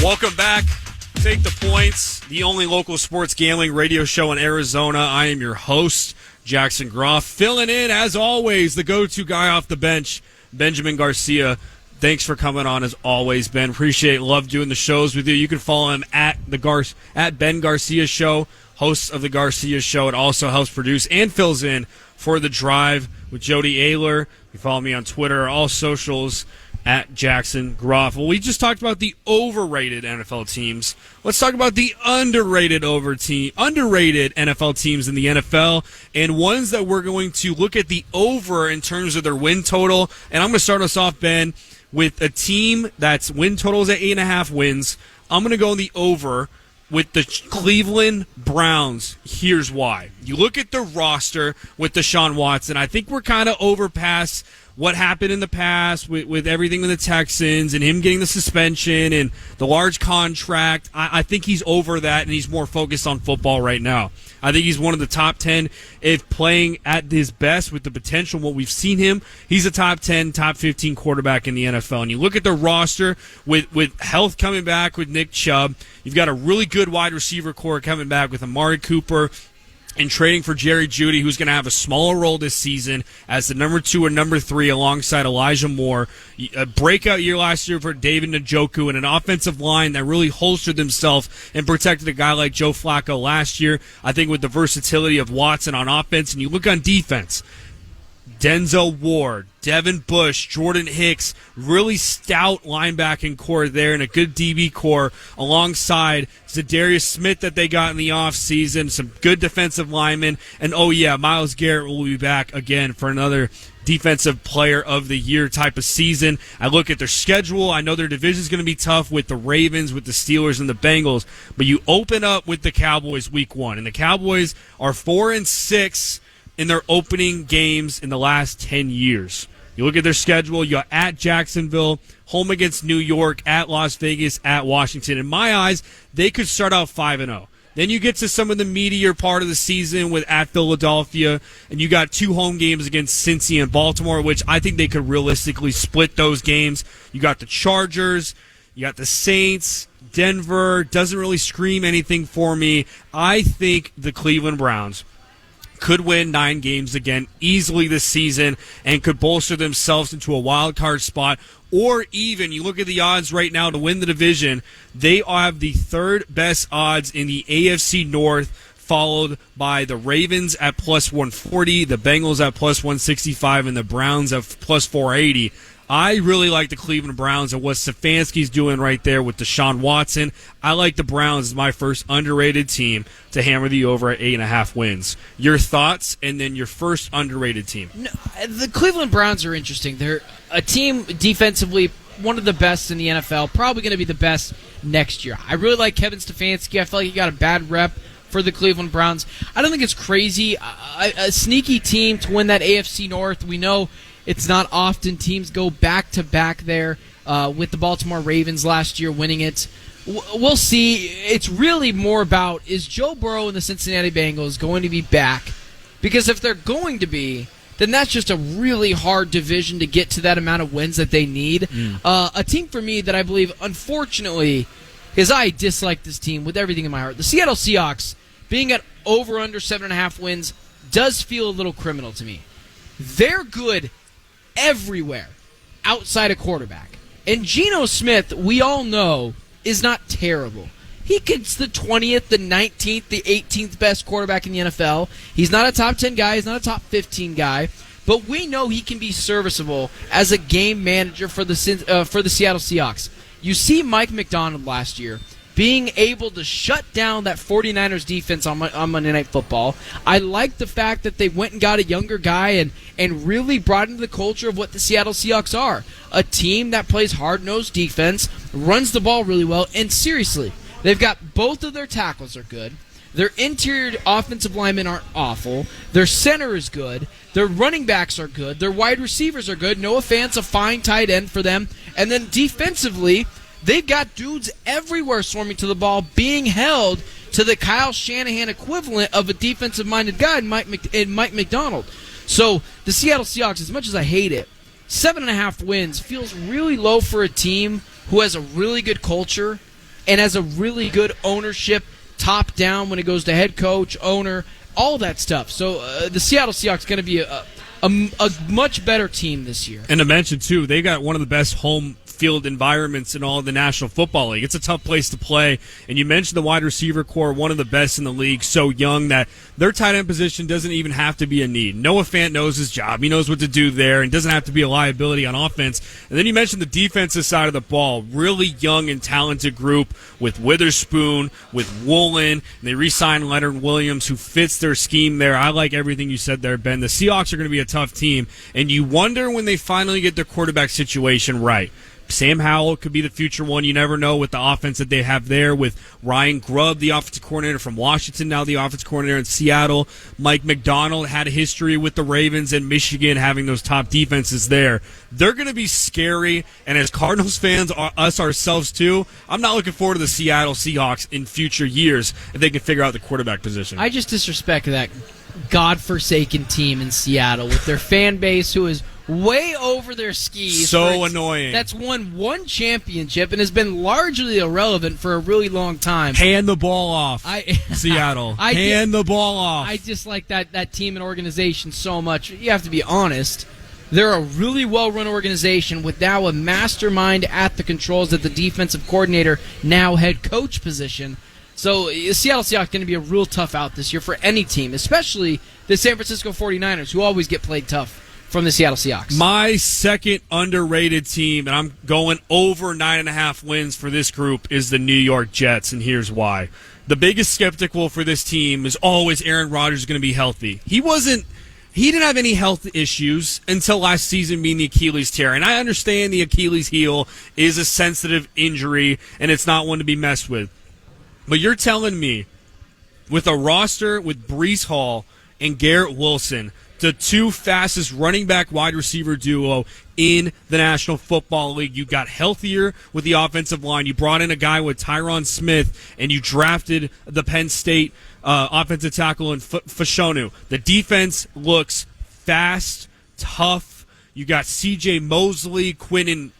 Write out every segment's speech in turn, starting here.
Welcome back. Take the Points, the only local sports gambling radio show in Arizona. I am your host, Jackson Groff. Filling in, as always, the go-to guy off the bench, Benjamin Garcia. Thanks for coming on, as always, Ben. Appreciate, love doing the shows with you. You can follow him at Ben Garcia Show, host of the Garcia Show. It also helps produce and fills in for The Drive with Jody Ayler. You follow me on Twitter, all socials, at Jackson Groff. Well, we just talked about the overrated NFL teams. Let's talk about the underrated NFL teams in the NFL, and ones that we're going to look at the over in terms of their win total. And I'm going to start us off, Ben, with a team that's win totals at 8.5 wins. I'm going to go in the over with the Cleveland Browns. Here's why. You look at the roster with Deshaun Watson. I think we're kind of overpast what happened in the past with everything with the Texans and him getting the suspension and the large contract. I think he's over that, and he's more focused on football right now. I think he's one of the top 10 if playing at his best with the potential, what we've seen him. He's a top 10, top 15 quarterback in the NFL. And you look at the roster with health coming back with Nick Chubb. You've got a really good wide receiver core coming back with Amari Cooper, and trading for Jerry Jeudy, who's going to have a smaller role this season as the number 2 and number 3 alongside Elijah Moore. A breakout year last year for David Njoku, and an offensive line that really holstered themselves and protected a guy like Joe Flacco last year. I think with the versatility of Watson on offense, and you look on defense, Denzel Ward, Devin Bush, Jordan Hicks, really stout linebacking core there, and a good DB core alongside Zadarius Smith that they got in the offseason, some good defensive linemen, and Myles Garrett will be back again for another defensive player of the year type of season. I look at their schedule. I know their division is going to be tough with the Ravens, with the Steelers, and the Bengals, but you open up with the Cowboys week 1, and the Cowboys are 4-6 in their opening games in the last 10 years. You look at their schedule, you're at Jacksonville, home against New York, at Las Vegas, at Washington. In my eyes, they could start out 5-0. Then you get to some of the meatier part of the season with at Philadelphia, and you got 2 home games against Cincy and Baltimore, which I think they could realistically split those games. You got the Chargers, you got the Saints, Denver, doesn't really scream anything for me. I think the Cleveland Browns could win 9 games again easily this season and could bolster themselves into a wild card spot. Or even, you look at the odds right now to win the division, they have the 3rd best odds in the AFC North, followed by the Ravens at plus 140, the Bengals at plus 165, and the Browns at plus 480. I really like the Cleveland Browns and what Stefanski's doing right there with Deshaun Watson. I like the Browns as my first underrated team to hammer the over at 8.5 wins. Your thoughts, and then your first underrated team. No, the Cleveland Browns are interesting. They're a team defensively, one of the best in the NFL, probably going to be the best next year. I really like Kevin Stefanski. I feel like he got a bad rep for the Cleveland Browns. I don't think it's crazy. A sneaky team to win that AFC North. We know it's not often teams go back-to-back there with the Baltimore Ravens last year winning it. We'll see. It's really more about, is Joe Burrow and the Cincinnati Bengals going to be back? Because if they're going to be, then that's just a really hard division to get to that amount of wins that they need. A team for me that I believe, unfortunately, because I dislike this team with everything in my heart, the Seattle Seahawks being at over-under 7.5 wins does feel a little criminal to me. They're good everywhere outside of quarterback. And Geno Smith, we all know, is not terrible. He gets the 20th, the 19th, the 18th best quarterback in the NFL. He's not a top 10 guy. He's not a top 15 guy. But we know he can be serviceable as a game manager for the Seattle Seahawks. You see Mike McDonald last year being able to shut down that 49ers defense on Monday Night Football. I like the fact that they went and got a younger guy and really brought into the culture of what the Seattle Seahawks are. A team that plays hard-nosed defense, runs the ball really well, and seriously, they've got both of their tackles are good. Their interior offensive linemen aren't awful. Their center is good. Their running backs are good. Their wide receivers are good. Noah Fant's a fine tight end for them. And then defensively, they've got dudes everywhere swarming to the ball, being held to the Kyle Shanahan equivalent of a defensive-minded guy in Mike McDonald. So the Seattle Seahawks, as much as I hate it, 7.5 wins feels really low for a team who has a really good culture, and has a really good ownership, top down when it goes to head coach, owner, all that stuff. So the Seattle Seahawks going to be a much better team this year. And to mention, too, they got one of the best home field environments in all of the National Football League. It's a tough place to play. And you mentioned the wide receiver core, one of the best in the league, so young that their tight end position doesn't even have to be a need. Noah Fant knows his job. He knows what to do there and doesn't have to be a liability on offense. And then you mentioned the defensive side of the ball. Really young and talented group with Witherspoon, with Woolen. And they re-signed Leonard Williams, who fits their scheme there. I like everything you said there, Ben. The Seahawks are going to be a tough team. And you wonder when they finally get their quarterback situation right. Sam Howell could be the future one. You never know with the offense that they have there with Ryan Grubb, the offensive coordinator from Washington, now the offensive coordinator in Seattle. Mike McDonald had a history with the Ravens and Michigan having those top defenses there. They're going to be scary, and as Cardinals fans, us ourselves too, I'm not looking forward to the Seattle Seahawks in future years if they can figure out the quarterback position. I just disrespect that godforsaken team in Seattle with their fan base who is way over their skis. So annoying. That's won one championship and has been largely irrelevant for a really long time. Hand the ball off, Seattle. Hand the ball off. I dislike that team and organization so much. You have to be honest. They're a really well-run organization with now a mastermind at the controls at the defensive coordinator, now head coach position. So Seattle Seahawks going to be a real tough out this year for any team, especially the San Francisco 49ers, who always get played tough from the Seattle Seahawks. My second underrated team, and I'm going over 9.5 wins for this group, is the New York Jets, and here's why. The biggest skeptical for this team is always Aaron Rodgers going to be healthy. He didn't have any health issues until last season being the Achilles tear. And I understand the Achilles heel is a sensitive injury, and it's not one to be messed with. But you're telling me, with a roster with Breece Hall and Garrett Wilson, the two fastest running back wide receiver duo in the National Football League, you got healthier with the offensive line. You brought in a guy with Tyron Smith, and you drafted the Penn State offensive tackle in Fashanu. The defense looks fast, tough. You got C.J. Mosley, Quinnen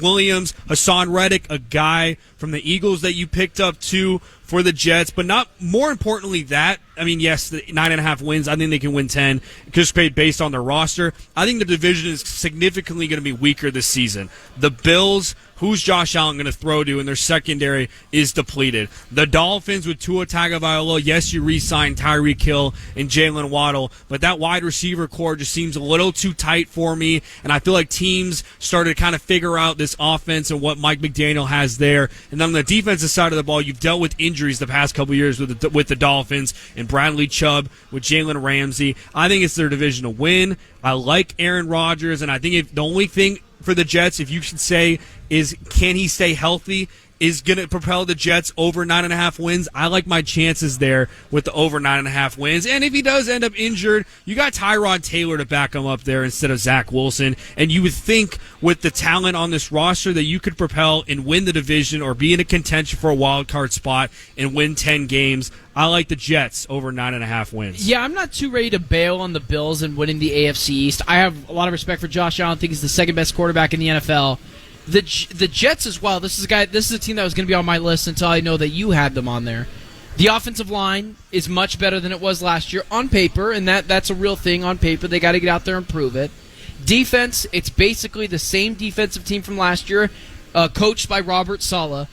Williams, Hassan Reddick, a guy from the Eagles that you picked up too for the Jets, but not more importantly that. I mean, yes, the 9.5 wins. I think they can win 10 just based on their roster. I think the division is significantly going to be weaker this season. The Bills, who's Josh Allen going to throw to, and their secondary is depleted. The Dolphins with Tua Tagovailoa, yes, you re-signed Tyreek Hill and Jalen Waddle, but that wide receiver core just seems a little too tight for me, and I feel like teams started to kind of figure out this offense and what Mike McDaniel has there. And then on the defensive side of the ball, you've dealt with injuries the past couple of years with the Dolphins and Bradley Chubb with Jalen Ramsey. I think it's their divisional win. I like Aaron Rodgers, and I think the only thing for the Jets, if you should say, is can he stay healthy, is going to propel the Jets over 9.5 wins. I like my chances there with the over 9.5 wins. And if he does end up injured, you got Tyrod Taylor to back him up there instead of Zach Wilson. And you would think with the talent on this roster that you could propel and win the division or be in a contention for a wild card spot and win 10 games. I like the Jets over 9.5 wins. Yeah, I'm not too ready to bail on the Bills and winning the AFC East. I have a lot of respect for Josh Allen. I think he's the second best quarterback in the NFL. The Jets as well. This is a team that was going to be on my list until I know that you had them on there. The offensive line is much better than it was last year on paper, and that's a real thing on paper. They got to get out there and prove it. Defense, it's basically the same defensive team from last year, coached by Robert Saleh.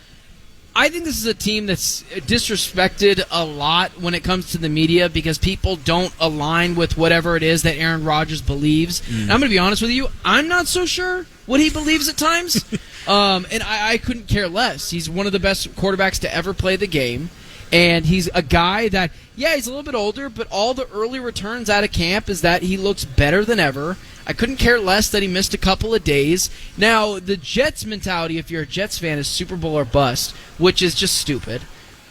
I think this is a team that's disrespected a lot when it comes to the media because people don't align with whatever it is that Aaron Rodgers believes. And I'm going to be honest with you, I'm not so sure what he believes at times. And I couldn't care less. He's one of the best quarterbacks to ever play the game. And he's a guy that, yeah, he's a little bit older, but all the early returns out of camp is that he looks better than ever. I couldn't care less that he missed a couple of days. Now, the Jets mentality, if you're a Jets fan, is Super Bowl or bust, which is just stupid.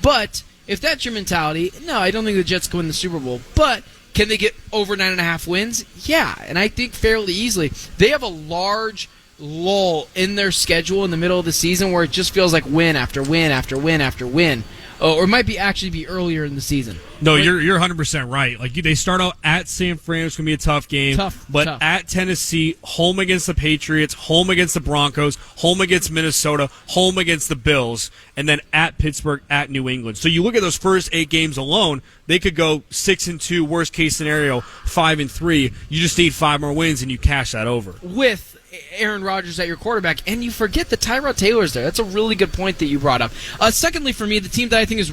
But if that's your mentality, no, I don't think the Jets can win the Super Bowl. But can they get over 9.5 wins? Yeah, and I think fairly easily. They have a large lull in their schedule in the middle of the season where it just feels like win after win after win after win. or it might be actually be earlier in the season. No, you're 100% right. Like they start out at San Fran, it's going to be a tough game. But at Tennessee, home against the Patriots, home against the Broncos, home against Minnesota, home against the Bills, and then at Pittsburgh, at New England. So you look at those first 8 games alone, they could go 6-2, worst case scenario, 5-3. You just need 5 more wins and you cash that over. With Aaron Rodgers at your quarterback, and you forget that Tyrod Taylor's there. That's a really good point that you brought up. Secondly, for me, the team that I think is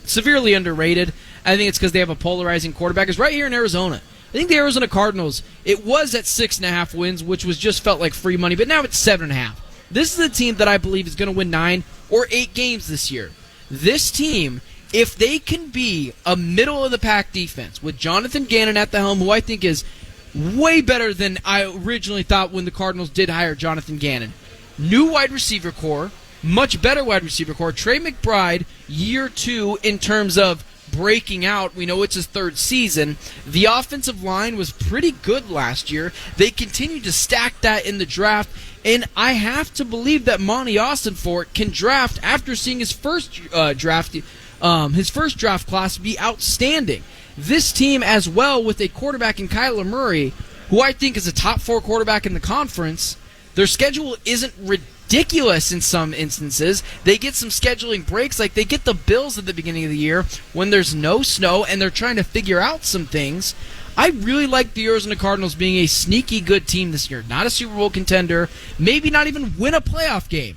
severely underrated, I think it's because they have a polarizing quarterback, is right here in Arizona. I think the Arizona Cardinals, it was at 6.5 wins, which was just felt like free money, but now it's 7.5. This is a team that I believe is going to win 9 or 8 games this year. This team, if they can be a middle-of-the-pack defense with Jonathan Gannon at the helm, who I think is way better than I originally thought when the Cardinals did hire Jonathan Gannon. New wide receiver core, much better wide receiver core. Trey McBride, year 2 in terms of breaking out. We know it's his 3rd season. The offensive line was pretty good last year. They continued to stack that in the draft, and I have to believe that Monty Austinfort can draft after seeing his first draft class be outstanding. This team as well, with a quarterback in Kyler Murray, who I think is a top 4 quarterback in the conference, their schedule isn't ridiculous in some instances. They get some scheduling breaks, like they get the Bills at the beginning of the year when there's no snow and they're trying to figure out some things. I really like the Arizona Cardinals being a sneaky good team this year. Not a Super Bowl contender, maybe not even win a playoff game.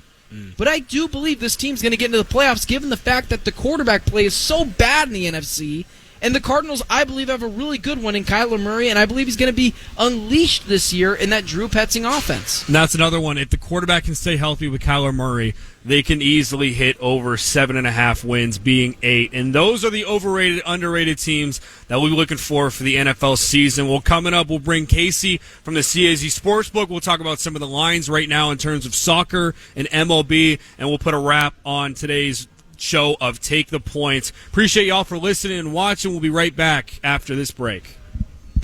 But I do believe this team's going to get into the playoffs given the fact that the quarterback play is so bad in the NFC. And the Cardinals, I believe, have a really good one in Kyler Murray, and I believe he's going to be unleashed this year in that Drew Petzing offense. And that's another one. If the quarterback can stay healthy with Kyler Murray, they can easily hit over 7.5 wins, being 8. And those are the overrated, underrated teams that we'll be looking for the NFL season. Well, coming up, we'll bring Casey from the CAZ Sportsbook. We'll talk about some of the lines right now in terms of soccer and MLB, and we'll put a wrap on today's show of Take the Points. Appreciate y'all for listening and watching. We'll be right back after this break.